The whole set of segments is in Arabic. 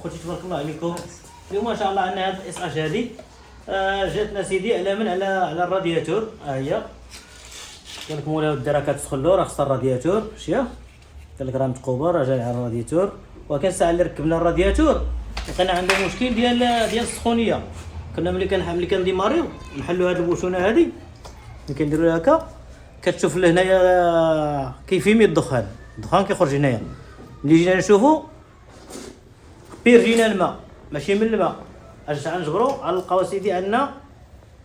اخوتي تبارك الله عليكم. اليوم ما شاء الله عندنا هذه الاس اش هذه جاتنا سيدي على من على الرادياتور. ها هي قال لك مولاي ودي راه كتسخن له راه خصها الرادياتور مشيه، قال لك راه متقوبه راه جاي على الرادياتور. ولكن الساعه اللي ركبنا الرادياتور لقينا عنده مشكل ديال السخونيه. كنا ملي كنديماريو نحلوا هذه البوشونه هذه ملي كنديروا لها هكا كتشوف لهنايا كيفيمي الدخان كيخرج هنايا. ملي جينا نشوفوا بير جينا الماء ماشي من الماء اش غنجبروا غنلقاو سيدي عندنا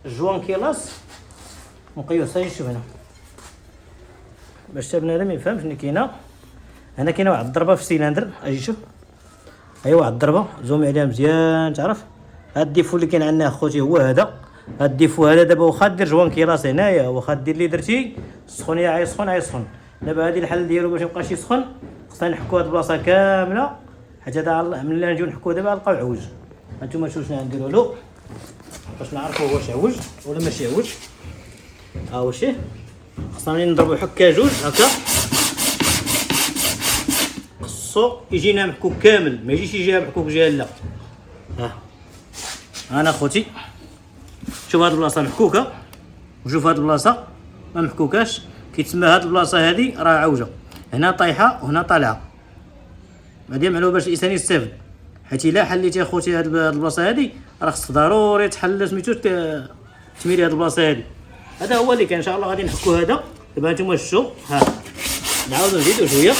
الجوان كيلاس مقيوس. هاي شوف هنا باش حتى بنادم ما يفهمش شنو كاينه هنا. كاينه واحد الضربه في السيلندر اجي شوف، هي واحد الضربه زومي عليها مزيان تعرف. هاد الديفو اللي كاين عندنا اخوتي هو هذا. هاد الديفو هذا دابا واخا دير جوان كيلاس هنايا واخا دير اللي درتي السخونيه عايسخن. دابا هادي الحل ديالو باش ميبقاش يسخن خصنا نحكو هاد البلاصه كامله حتى هذا ملي نجيو نحكوه دابا نلقاو عوج. هانتوما شوفوا شنو غنديروا له باش نعرفوا واش عوج ولا ماشي عوج. ها هو شي خصنا نضربوا حكه جوج هكا، خصو يجينا محكوك كامل ما يجيش يجيها محكوك جهه لا. ها انا خوتي شوف هاد البلاصه محكوكه وشوف هاد البلاصه ما محكوكاش، كيتسمى هاد البلاصه هادي راه عوجه، هنا طايحه وهنا طالعه. هادي معلومه باش الانسان يستافد، حيت الا حليتي اخوتي هاد البلاصه هادي راه خصك ضروري تحل سميتو تميري هاد البلاصه هادي. هذا هو اللي كان ان شاء الله غادي نحكو هذا. دابا نتوما شفتوا ها نعاودو نزيدو شويه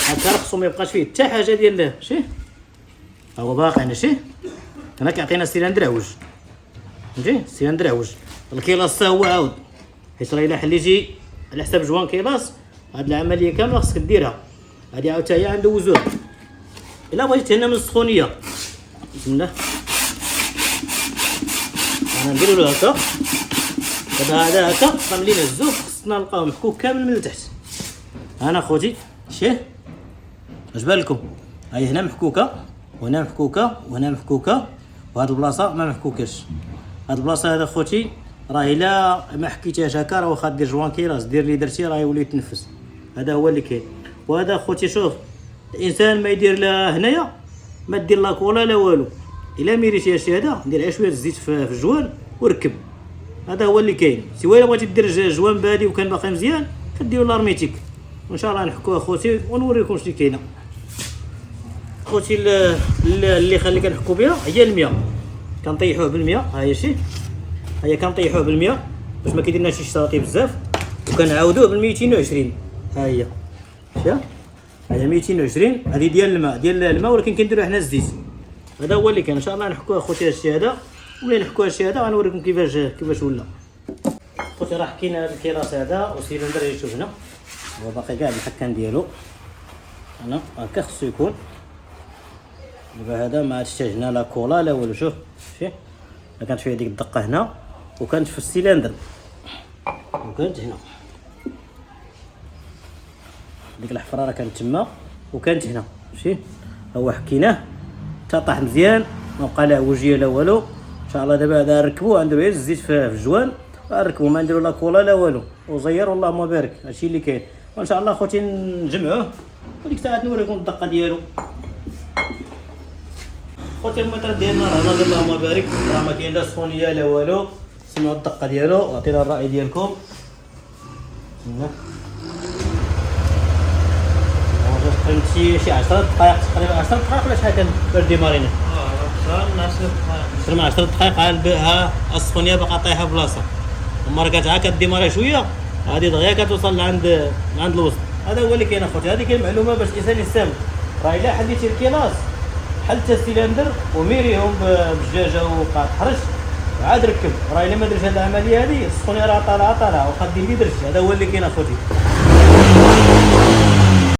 هكا راه خصو ما يبقاش فيه حتى حاجه ديال شي. ها هو باقي عندنا شي هنا كيعطينا السيلندر عوج فهمتي، السيلندر عوج. الكيلاس حتى هو عاود، حيت راه الا حليتي على حساب جوان كيلاس هاد العمليه كامله خصك ديرها. هادي عاود حتى هي ندوزوها الا بغيتي هنا من السخونيه. بسم الله انا نديرو له هكا. دابا هذا هكا ملي نهزوه خصنا نلقاو محكوك كامل من التحت. انا خوتي شتيه اش بان لكم؟ هاي هنا محكوكه وهنا محكوكه وهنا محكوكه وهاد البلاصه ما محكوكاش. هاد البلاصه هذا خوتي راه الا ما حكيتيهاش هكا راه واخا دير جوان كيراس دير اللي درتي راه يولي يتنفس. هذا هو اللي كاين. وهذا خوتي شوف الانسان ما يدير لا هنايا ما دير لا كولا لا والو، الا ميريتي شي هذا دير عليه شويه الزيت في الجوان وركب. هذا هو اللي كاين. سوا الا بغيتي دير جوان بادي وكان باقي مزيان كديروا لارميتيك. وان شاء الله نحكوا اخوتي ونوريكم شنو كاينه. خوتي اللي خلي كنحكوا بها هي المياه، كنطيحوه بالمياه. ها هي شي هي كنطيحوه بالمياه باش ما كيديرناش شي شطاطي بزاف، وكنعاودوه بال 220. ها هي شتيها هي 220. هذه ديال الماء ولكن كنديروا حنا الزيت. هذا هو اللي كان. ان شاء الله نحكوا اخوتي هادشي هذا. ملي نحكوا هادشي هذا غنوريكم كيفاش ولا. خوتي راه حكينا هذا الكيلاس هذا والسيلندر اللي شوف هنا هو باقي كاع الحكان ديالو هنا هكا خصو يكون. دابا هذا ما احتاجنا لا كولا لا والو. شوف شتي كانت فيه ديك الدقه هنا وكانت في السيلندر وكانت هنا ديك الحفره راه كانت تما وكانت هنا. شتي هو حكيناه حتى طاح مزيان ما بقى لا عوجيه لا والو. ان شاء الله دابا هذا نركبوه غنديرو غير الزيت في الجوان نركبوه ما نديرو لا كولا لا والو وزير اللهم بارك. هادشي اللي كاين. وان شاء الله خوتي نجمعوه وديك الساعه نوريكم الدقه ديالو. خوتي الميطر ديالنا راه اللهم بارك راه ما كاين لا سخونيه لا والو. سمعوا الدقه ديالو وعطينا الراي ديالكم. بسم الله فهمتي شي 10 دقائق تقريبا 10 دقائق ولا شحال باش ديمارينا؟ 10 دقائق ها السخونيه باقا طايحه في بلاصه ومره كتعا كديماري شويه هذه دغيا كتوصل لعند الوسط. هذا هو اللي كاين اخوتي. هذه كاين معلومه باش الانسان يستعمل. راه الا حليتي الكيلاس حلت السيلندر وميريهم بالدجاجه وبقى تحرش عاد ركب. راه الا ما درتش هذه العمليه هذه السخونيه راه طالعه واخا دير اللي درتي. هذا هو اللي كاين اخوتي.